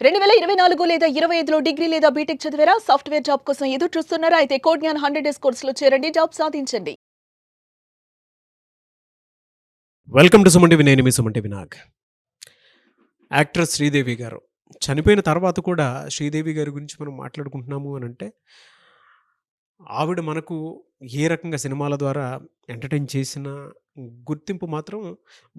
2024 లేదా 25లో డిగ్రీ లేదా బీటెక్ చదివారా? సాఫ్ట్‌వేర్ జాబ్ కోసం ఎదురు చూస్తున్నారా? అయితే కోడ్ జ్ఞాన్ 100 డేస్ కోర్సులో చేరండి. జాబ్ సాధించండి. Welcome to Suman TV. నేను మీ సుమన్ టీవీ నాగ్. యాక్ట్రెస్ శ్రీదేవి గారు చనిపోయిన తర్వాత కూడా శ్రీదేవి గారి గురించి మనం మాట్లాడుకుంటున్నాము అనంటే, ఆవిడ మనకు ఏ రకంగా సినిమాల ద్వారా ఎంటర్‌టైన్ చేసిన గుర్తింపు మాత్రం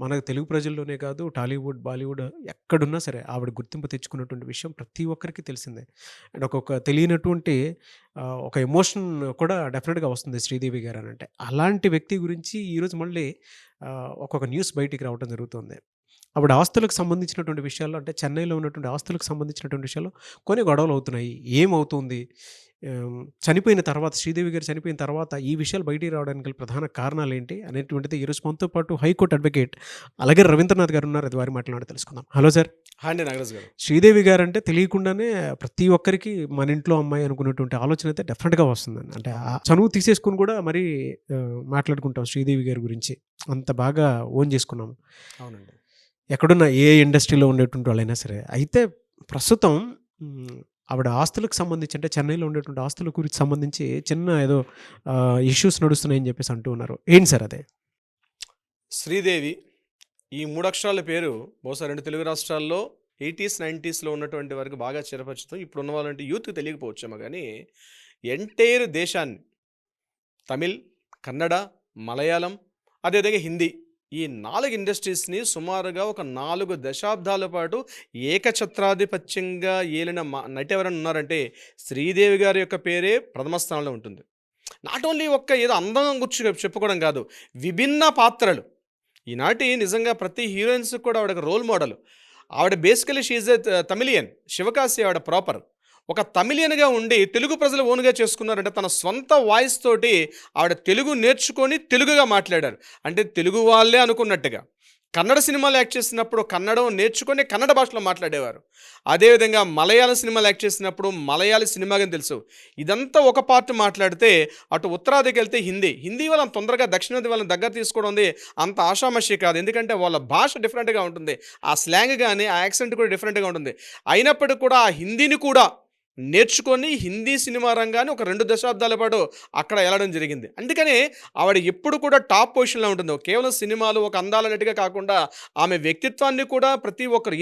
మన తెలుగు ప్రజల్లోనే కాదు, టాలీవుడ్, బాలీవుడ్ ఎక్కడున్నా సరే ఆవిడ గుర్తింపు తెచ్చుకున్నటువంటి విషయం ప్రతి ఒక్కరికి తెలిసిందే. అండ్ ఒకొక్క తెలియనటువంటి ఒక ఎమోషన్ కూడా డెఫినిట్‌గా వస్తుంది శ్రీదేవి గారనంటే. అలాంటి వ్యక్తి గురించి ఈరోజు మళ్ళీ ఒకొక్క న్యూస్ బయటికి రావడం జరుగుతుంది. ఆవిడ ఆస్తులకు సంబంధించినటువంటి విషయాల్లో, అంటే చెన్నైలో ఉన్నటువంటి ఆస్తులకు సంబంధించినటువంటి విషయాల్లో కొన్ని గొడవలవుతున్నాయి. ఏమవుతుంది? చనిపోయిన తర్వాత, శ్రీదేవి గారు చనిపోయిన తర్వాత ఈ విషయాలు బయటికి రావడానికి గల ప్రధాన కారణాలేంటి అనేటువంటిది ఈరోజు మనతో పాటు హైకోర్టు అడ్వకేట్ అలాగే రవీంద్రనాథ్ గారు ఉన్నారు. అది వారి మాట్లాడి తెలుసుకుందాం. Hello sir. హాయ్ అండి నాగరాజు గారు. శ్రీదేవి గారంటే తెలియకుండానే ప్రతి ఒక్కరికి మన ఇంట్లో అమ్మాయి అనుకున్నటువంటి ఆలోచన అయితే డెఫినెట్‌గా వస్తుందండి. అంటే ఆ చనువు తీసేసుకొని కూడా మరీ మాట్లాడుకుంటాం శ్రీదేవి గారి గురించి. అంత బాగా ఓన్ చేసుకున్నాము. అవునండి. ఎక్కడున్న ఏ ఇండస్ట్రీలో ఉండేటువంటి వాళ్ళైనా సరే. అయితే ప్రస్తుతం ఆవిడ ఆస్తులకు సంబంధించి, అంటే చెన్నైలో ఉండేటువంటి ఆస్తుల గురించి సంబంధించి చిన్న ఏదో ఇష్యూస్ నడుస్తున్నాయని చెప్పేసి అంటూ ఉన్నారు. ఏంటి సార్ అదే? శ్రీదేవి ఈ 3 అక్షరాల పేరు బహుశా 2 తెలుగు రాష్ట్రాల్లో 80s, 90sలో ఉన్నటువంటి వరకు బాగా చిరపరిచితం. ఇప్పుడున్న వాళ్ళంటే యూత్‌కి తెలియకపోవచ్చేమో కానీ ఎంటైర్ దేశాన్ని తమిళ్, కన్నడ, మలయాళం, అదేవిధంగా హిందీ ఈ 4 ఇండస్ట్రీస్‌ని సుమారుగా ఒక 4 దశాబ్దాల పాటు ఏకఛత్రాధిపత్యంగా ఏలిన నటి ఎవరైనా ఉన్నారంటే శ్రీదేవి గారి యొక్క పేరే ప్రథమ స్థానంలో ఉంటుంది. నాట్ ఓన్లీ ఒక్క ఏదో అందం గురించి చెప్పుకోవడం కాదు, విభిన్న పాత్రలు. ఈనాటి నిజంగా ప్రతి హీరోయిన్స్ కూడా ఆవిడ రోల్ మోడల్. ఆవిడ basically she is a Tamilian. Sivakasi ఆవిడ ప్రాపర్. ఒక తమిళియన్గా ఉండి తెలుగు ప్రజలు ఓన్గా చేసుకున్నారంటే తన సొంత వాయిస్ తోటి ఆవిడ తెలుగు నేర్చుకొని తెలుగుగా మాట్లాడారు. అంటే తెలుగు వాళ్ళే అనుకున్నట్టుగా. కన్నడ సినిమాలు యాక్ట్ చేసినప్పుడు కన్నడం నేర్చుకొని కన్నడ భాషలో మాట్లాడేవారు. అదేవిధంగా మలయాళం సినిమాలు యాక్ట్ చేసినప్పుడు మలయాళీ సినిమాగా తెలుసు. ఇదంతా ఒక పార్ట్ మాట్లాడితే అటు ఉత్తరాదికి వెళ్తే హిందీ వాళ్ళని తొందరగా దక్షిణాది వాళ్ళని దగ్గర తీసుకోవడం అంత ఆషామాషి కాదు. ఎందుకంటే వాళ్ళ భాష డిఫరెంట్గా ఉంటుంది. ఆ స్లాంగ్ కానీ ఆ యాక్సెంట్ కూడా డిఫరెంట్గా ఉంటుంది. అయినప్పటికీ కూడా ఆ హిందీని కూడా నేర్చుకొని హిందీ సినిమా రంగాన్ని ఒక 2 దశాబ్దాల పాటు అక్కడ వెళ్ళడం జరిగింది. అందుకనే ఆవిడ ఎప్పుడు కూడా టాప్ పొజిషన్లో ఉంటుంది. కేవలం సినిమాలు ఒక అందాల నటిగా కాకుండా ఆమె వ్యక్తిత్వాన్ని కూడా ప్రతి ఒక్కరు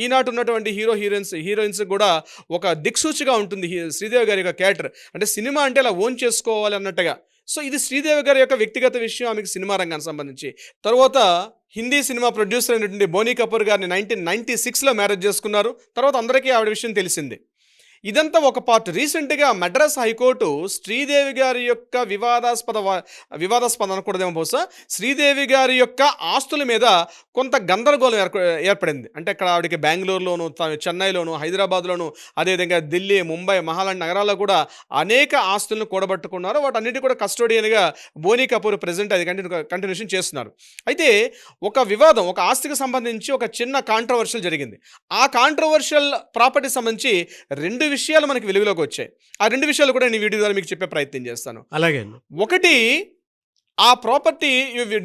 ఈనాటి ఉన్నటువంటి హీరోయిన్స్ కూడా ఒక దిక్సూచిగా ఉంటుంది శ్రీదేవి గారి యొక్క క్యారెక్టర్. అంటే సినిమా అంటే అలా ఓన్ చేసుకోవాలి అన్నట్టుగా. సో ఇది శ్రీదేవి గారి యొక్క వ్యక్తిగత విషయం, ఆమెకు సినిమా రంగానికి సంబంధించి. తర్వాత హిందీ సినిమా ప్రొడ్యూసర్ అయినటువంటి బోనీ కపూర్ గారిని 1996లో మ్యారేజ్ చేసుకున్నారు. తర్వాత అందరికీ ఆవిడ విషయం తెలిసింది. ఇదంతా ఒక పార్ట్. రీసెంట్గా మద్రాస్ హైకోర్టు శ్రీదేవి గారి యొక్క వివాదాస్పద అనకూడదేమో బహుశా, శ్రీదేవి గారి యొక్క ఆస్తుల మీద కొంత గందరగోళం ఏర్పడింది. అంటే ఇక్కడ ఆవిడకి బెంగళూరులోను, చెన్నైలోను, హైదరాబాద్లోను, అదేవిధంగా ఢిల్లీ, ముంబై, మహాలాంటి నగరాల్లో కూడా అనేక ఆస్తులను కూడబట్టుకున్నారు. వాటన్నిటి కూడా కస్టోడియన్గా బోనీ కపూర్ ప్రెజెంట్ అది కంటిన్యూషన్ చేస్తున్నారు. అయితే ఒక వివాదం, ఒక ఆస్తికి సంబంధించి ఒక చిన్న కాంట్రవర్షియల్ జరిగింది. ఆ కాంట్రవర్షియల్ ప్రాపర్టీ సంబంధించి 2 విషయాలు మనకి వెలుగులోకి వచ్చాయి. ఆ 2 విషయాలు కూడా నేను వీడియో ద్వారా మీకు చెప్పే ప్రయత్నం చేస్తాను. అలాగే. ఒకటి, ఆ ప్రాపర్టీ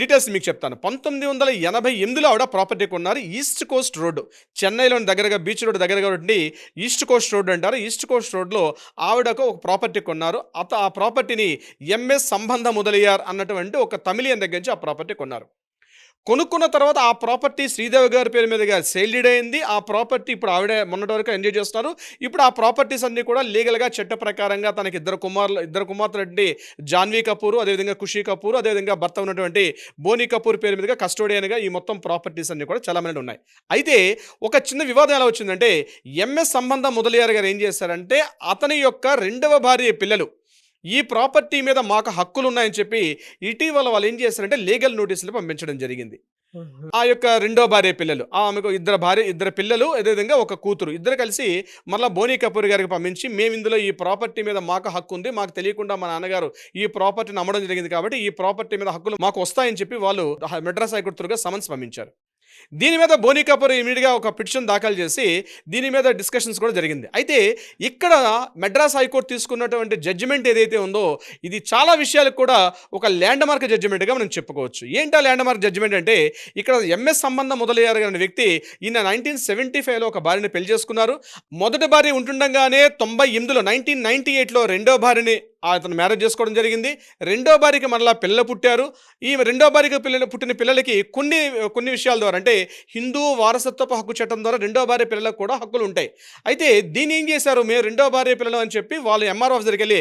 డీటెయిల్స్ మీకు చెప్తాను. 1988లో ఆవిడ ప్రాపర్టీ కొన్నారు. ఈస్ట్ కోస్ట్ రోడ్డు, చెన్నైలోని దగ్గరగా బీచ్ రోడ్ దగ్గరగా ఉండి ఈస్ట్ కోస్ట్ రోడ్ అంటారు. ఈస్ట్ కోస్ట్ రోడ్లో ఆవిడకు ఒక ప్రాపర్టీ కొన్నారు. ఆ ప్రాపర్టీని ఎంఎస్ సంబంధ ముదలియార్ అన్నటువంటి ఒక తమిళియన్ దగ్గర నుంచి ఆ ప్రాపర్టీ కొన్నారు. కొనుక్కున్న తర్వాత ఆ ప్రాపర్టీ శ్రీదేవి గారి పేరు మీదుగా సేల్ డీడ్ అయింది. ఆ ప్రాపర్టీ ఇప్పుడు ఆవిడే మొన్నటి వరకు ఎంజాయ్ చేస్తున్నారు. ఇప్పుడు ఆ ప్రాపర్టీస్ అన్నీ కూడా లీగల్గా చట్ట ప్రకారంగా తనకి ఇద్దరు కుమార్తెలు జాన్వీ కపూర్, అదేవిధంగా ఖుషీ కపూర్, అదేవిధంగా భర్త ఉన్నటువంటి బోనీ కపూర్ పేరు మీదుగా కస్టోడియన్గా ఈ మొత్తం ప్రాపర్టీస్ అన్నీ కూడా చాలామంది ఉన్నాయి. అయితే ఒక చిన్న వివాదం ఎలా వచ్చిందంటే, ఎంఎస్ సంబంధ ముదలియార్ గారు ఏం చేశారంటే అతని యొక్క 2వ భార్య పిల్లలు ఈ ప్రాపర్టీ మీద మాకు హక్కులు ఉన్నాయని చెప్పి ఇటీవల వాళ్ళు ఏం చేశారంటే లీగల్ నోటీసులు పంపించడం జరిగింది. ఆ యొక్క 2వ భార్య పిల్లలు, ఆమెకు ఇద్దరు పిల్లలు, అదేవిధంగా ఒక కూతురు, ఇద్దరు కలిసి మళ్ళీ బోనీ కపూర్ గారికి పంపించి, మేము ఇందులో ఈ ప్రాపర్టీ మీద మాకు హక్కు ఉంది, మాకు తెలియకుండా మా నాన్నగారు ఈ ప్రాపర్టీని అమ్మడం జరిగింది కాబట్టి ఈ ప్రాపర్టీ మీద హక్కులు మాకు వస్తాయని చెప్పి వాళ్ళు మద్రాస్ హైకోర్టుగా సమన్స్ పంపించారు. దీని మీద బోనీ కపూర్ ఇమీడియట్గా ఒక పిటిషన్ దాఖలు చేసి దీని మీద డిస్కషన్స్ కూడా జరిగింది. అయితే ఇక్కడ మెడ్రాస్ హైకోర్టు తీసుకున్నటువంటి జడ్జిమెంట్ ఏదైతే ఉందో ఇది చాలా విషయాలకు కూడా ఒక ల్యాండ్ మార్క్ జడ్జిమెంట్గా మనం చెప్పుకోవచ్చు. ఏంటా ల్యాండ్ మార్క్ జడ్జిమెంట్ అంటే ఇక్కడ ఎంఎస్ సంబంధం మొదలయ్యారు అనే వ్యక్తి ఈయన 1975లో ఒక భార్యని పెళ్లి చేసుకున్నారు. మొదటి భార్య ఉంటుండగానే 98లో 1998లో రెండో భార్యని అతను మ్యారేజ్ చేసుకోవడం జరిగింది. రెండో భార్యకి మరలా పిల్లలు పుట్టారు. ఈ రెండో భార్యకి పుట్టిన పిల్లలకి కొన్ని విషయాల ద్వారా అంటే హిందూ వారసత్వపు హక్కు చట్టం ద్వారా రెండో భార్య పిల్లలకు కూడా హక్కులు ఉంటాయి. అయితే దీన్ని ఏం చేశారు, మేము రెండో భార్య పిల్లలు అని చెప్పి వాళ్ళు ఎంఆర్ఓ ఆఫీస్ దగ్గరికి వెళ్ళి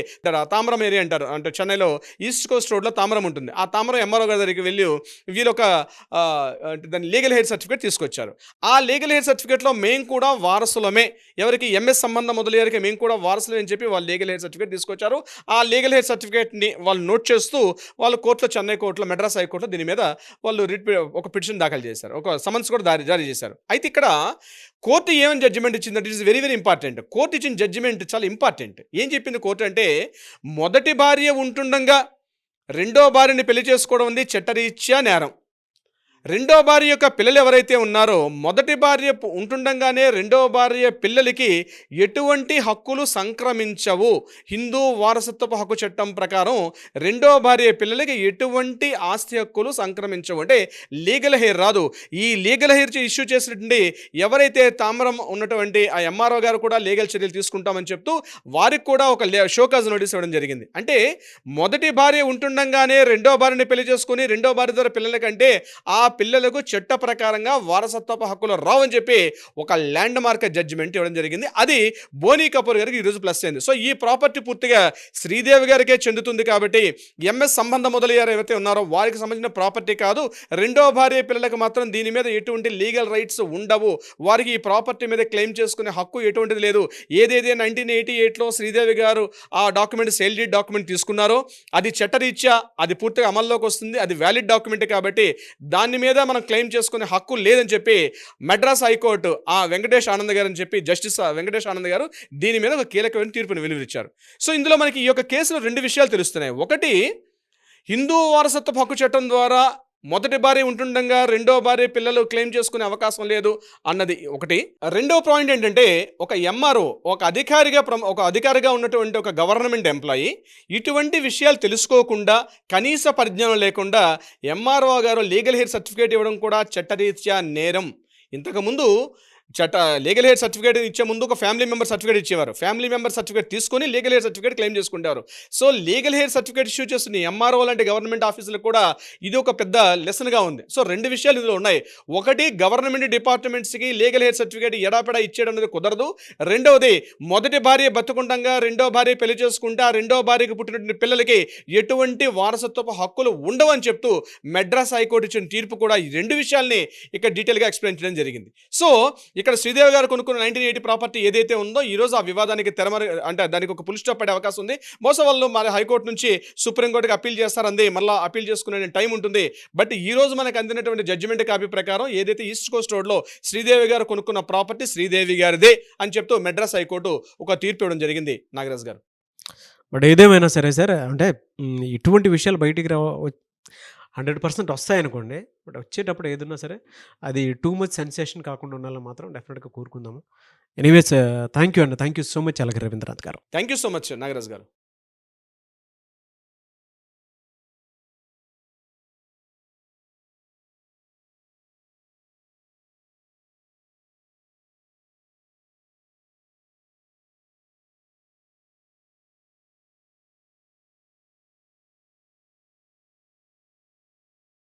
తామరం ఏరియా అంటారు, అంటే చెన్నైలో ఈస్ట్ కోస్ట్ రోడ్లో తామరం ఉంటుంది. ఆ తామరం ఎంఆర్ఓ గారి దగ్గరికి వెళ్ళి వీళ్ళు ఒక దాని లీగల్ హెయిర్ సర్టిఫికేట్ తీసుకొచ్చారు. ఆ లీగల్ హెయిర్ సర్టిఫికేట్లో మేము కూడా వారసులమే, ఎవరికి ఎంఎస్ సంబంధం మొదలయ్యారికి మేము కూడా వారసులమే అని చెప్పి వాళ్ళు లీగల్ హెయిర్ సర్టిఫికేట్ తీసుకొచ్చారు. ఆ లీగల్ హెయిర్ సర్టిఫికేట్ని వాళ్ళు నోట్ చేస్తూ వాళ్ళు కోర్టులో, చెన్నై కోర్టులో, మెడ్రాస్ హైకోర్టులో దీని మీద వాళ్ళు ఒక పిటిషన్ దాఖలు చేశారు, ఒక సమన్స్ కూడా జారీ చేశారు. అయితే ఇక్కడ కోర్టు ఏమని జడ్జిమెంట్ ఇచ్చిందంటే it is very very important. Court ఇచ్చిన జడ్జిమెంట్ చాలా ఇంపార్టెంట్. ఏం చెప్పింది కోర్టు అంటే మొదటి భార్య ఉంటుండగా రెండో భార్యని పెళ్లి చేసుకోవడం ఉంది చట్టరీత్యా నేరం. రెండో భార్య యొక్క పిల్లలు ఎవరైతే ఉన్నారో మొదటి భార్య ఉంటుండగానే రెండో భార్య పిల్లలకి ఎటువంటి హక్కులు సంక్రమించవు. హిందూ వారసత్వపు హక్కు చట్టం ప్రకారం రెండో భార్య పిల్లలకి ఎటువంటి ఆస్తి హక్కులు సంక్రమించవు. అంటే లీగల్ హెయిర్ రాదు. ఈ లీగల్ హెయిర్ ఇష్యూ చేసినటువంటి ఎవరైతే తామరం ఉన్నటువంటి ఆ ఎంఆర్ఓ గారు కూడా లీగల్ చర్యలు తీసుకుంటామని చెప్తూ వారికి కూడా ఒక షోకాజ్ నోటీస్ ఇవ్వడం జరిగింది. అంటే మొదటి భార్య ఉంటుండగానే రెండో భార్యని పెళ్లి చేసుకుని రెండో భార్య ద్వారా పిల్లల కంటే ఆ పిల్లలకు చట్ట ప్రకారంగా వారసత్వపు హక్కులు రావని చెప్పి ఒక ల్యాండ్ మార్క్ జడ్జిమెంట్ ఇవ్వడం జరిగింది. అది బోనీ కపూర్ గారికి ఈరోజు ప్లస్ అయింది. సో ఈ ప్రాపర్టీ పూర్తిగా శ్రీదేవి గారికే చెందుతుంది కాబట్టి ఎంఎస్ సంబంధం మొదలయ్యారు ఎవరైతే ఉన్నారో వారికి సంబంధించిన ప్రాపర్టీ కాదు. రెండో భార్య పిల్లలకు మాత్రం దీని మీద ఎటువంటి లీగల్ రైట్స్ ఉండవు. వారికి ఈ ప్రాపర్టీ మీద క్లెయిమ్ చేసుకునే హక్కు ఎటువంటిది లేదు. ఏదైతే 1988లో శ్రీదేవి గారు ఆ డాక్యుమెంట్ సేల్ డీడ్ డాక్యుమెంట్ తీసుకున్నారో అది చట్టరీత్యా అది పూర్తిగా అమల్లోకి వస్తుంది. అది వ్యాలిడ్ డాక్యుమెంట్ కాబట్టి దాని మీద మనం క్లెయిమ్ చేసుకునే హక్కు లేదని చెప్పి మెడ్రాస్ హైకోర్టు ఆ వెంకటేష్ ఆనంద్ గారు అని చెప్పి జస్టిస్ వెంకటేష్ ఆనంద్ గారు దీని మీద ఒక కీలకమైన తీర్పును వెలువరించారు. సో ఇందులో మనకి ఈ యొక్క కేసులో రెండు విషయాలు తెలుస్తున్నాయి. ఒకటి, హిందూ వారసత్వ హక్కు చట్టం ద్వారా మొదటి భార్య ఉంటుండగా రెండో భార్య పిల్లలు క్లెయిమ్ చేసుకునే అవకాశం లేదు అన్నది ఒకటి. రెండో పాయింట్ ఏంటంటే ఒక ఎంఆర్ఓ ఒక అధికారిగా ఉన్నటువంటి ఒక గవర్నమెంట్ ఎంప్లాయీ ఇటువంటి విషయాలు తెలుసుకోకుండా కనీస పరిజ్ఞానం లేకుండా ఎంఆర్ఓ గారు లీగల్ హెయిర్ సర్టిఫికేట్ ఇవ్వడం కూడా చట్టరీత్యా నేరం. ఇంతకుముందు లీగల్ హెయిర్ సర్టిఫికేట్ ఇచ్చే ముందు ఒక ఫ్యామిలీ మెంబర్ సర్టిఫికేట్ ఇచ్చేవారు. ఫ్యామిలీ మెంబర్ సర్టిఫికేట్ తీసుకొని లీగల్ హెయిర్ సర్టిఫికేట్ క్లెయిమ్ చేసుకుంటారు. So legal heir certificate issue చేస్తున్న ఎంఆర్ఓ లాంటి గవర్నమెంట్ ఆఫీసులకు కూడా ఇది ఒక పెద్ద లెసన్గా ఉంది. సో రెండు విషయాలు ఇందులో ఉన్నాయి. ఒకటి, గవర్నమెంట్ డిపార్ట్మెంట్స్కి లీగల్ హెయిర్ సర్టిఫికేట్ ఎడాపెడా ఇచ్చేయడం అనేది కుదరదు. రెండవది, మొదటి భార్య బతుకుండగా రెండో భార్య పెళ్లి చేసుకుంటే ఆ రెండో భార్యకి పుట్టినటువంటి పిల్లలకి ఎటువంటి వారసత్వపు హక్కులు ఉండవు అని చెప్తూ మెడ్రాస్ హైకోర్టు ఇచ్చిన తీర్పు కూడా ఈ రెండు విషయాల్ని ఇక్కడ డీటెయిల్గా ఎక్స్ప్లెయిన్ చేయడం జరిగింది. సో ఇక్కడ శ్రీదేవి గారు కొనుక్కున్న 1980 ప్రాపర్టీ ఏదైతే ఉందో ఈ రోజు ఆ వివాదానికి అంటే దానికి ఒక పుల్ స్టాప్ పడే అవకాశం ఉంది. బహుశా వాళ్ళు మరి హైకోర్టు నుంచి సుప్రీంకోర్టుకి అప్పీల్ చేస్తారంది, మళ్ళీ అప్పీల్ చేసుకునే టైం ఉంటుంది. బట్ ఈ రోజు మనకు అందినటువంటి జడ్జిమెంట్ కాపీ ప్రకారం ఏదైతే ఈస్ట్ కోస్ట్ రోడ్లో శ్రీదేవి గారు కొనుక్కున్న ప్రాపర్టీ శ్రీదేవి గారిదే అని చెప్తూ మెడ్రాస్ హైకోర్టు ఒక తీర్పు ఇవ్వడం జరిగింది. నాగరాజ్ గారు, బట్ ఏదేమైనా సరే సార్, అంటే ఇటువంటి విషయాలు బయటికి 100% వస్తాయనుకోండి. బట్ వచ్చేటప్పుడు ఏదున్నా సరే అది టూ మచ్ సెన్సేషన్ కాకుండా ఉండాలని మాత్రం డెఫినెట్గా కోరుకుందాము. Anyways thank you so much అలాగే Ravindranath garu. Thank you so much Nagaraj గారు.